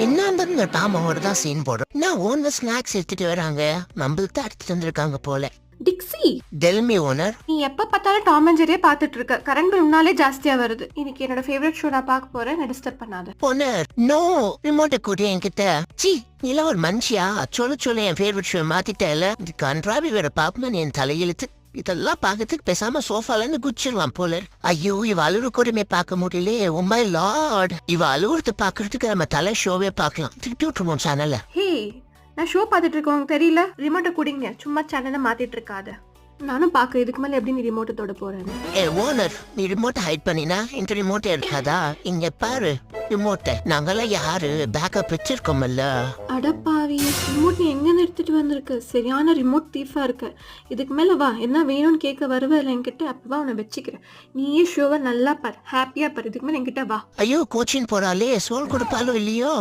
என்ன அந்த டாமாவோட தான் சீன் போடுறோம். நான் ஓன் ஸ்நாக்ஸ் எடுத்துட்டு வராங்க, நம்மளுக்கு தான் எடுத்துட்டு வந்திருக்காங்க போல. Dixie, tell me owner. நீ எப்ப பார்த்தாலும் டாம் அண்ட் ஜெரியே பார்த்துட்டு இருக்க. கரண்ட் பில் முன்னாலே ஜாஸ்தியா வருது. இன்னைக்கு என்னோட ஃபேவரட் ஷோ நான் பார்க்க போறேன். நான் டிஸ்டர்ப் பண்ணாத. ஓனர் நோ, ரிமோட்டை கூட்டி என்கிட்ட. சி, நீல ஒரு மனுஷியா? சொல்ல என் ஃபேவரட் ஷோ மாத்திட்டேல. இது கன்றாவி வேற பாப்பேன் என் தலையெழுத்து. இதெல்லாம் பாக்கிறதுக்கு பேசாம சோஃபால இருந்து குச்சிடலாம் போல. ஐயோ, இவ அழுறு கூடமே பார்க்க முடியல. ஓ மை லார்ட், இவ அழுகுறத பாக்குறதுக்கு நம்ம தலை ஷோவே பார்க்கலாம். திருப்பி விட்டுருவோம் சேனல்ல. ஹே, நான் ஷோ பார்த்துட்டு இருக்கோம் தெரியல. ரிமோட்டை குடிங்க, சும்மா சேனலை மாத்திட்டு இருக்காத. நானும் பார்க்க இதுக்கு மேல எப்படி நீ ரிமோட்டை தொட போறேன்னு. ஓனர், நீ ரிமோட்டை ஹைட் பண்ணினா இந்த ரிமோட்டை இருக்காதா? இங்க பாரு ரிமோட்டை. நாங்கெல்லாம் யாரு பேக்கப் வச்சிருக்கோம்ல. அடப்பாவி, ரிமோட் நீ எங்க எடுத்துட்டு வந்திருக்க? சரியான ரிமோட் தீஃபா இருக்க. இதுக்கு மேல வா, என்ன வேணும்னு கேட்க வருவதில்ல என்கிட்ட. அப்பவா உன்னை வச்சுக்கிறேன். நீயே ஷோவை நல்லா பாரு, ஹாப்பியா பாரு. இதுக்கு மேல என்கிட்ட வா. ஐயோ, கோச்சின் போறாளே, சோல் கொடுப்பாலும் இல்லையோ.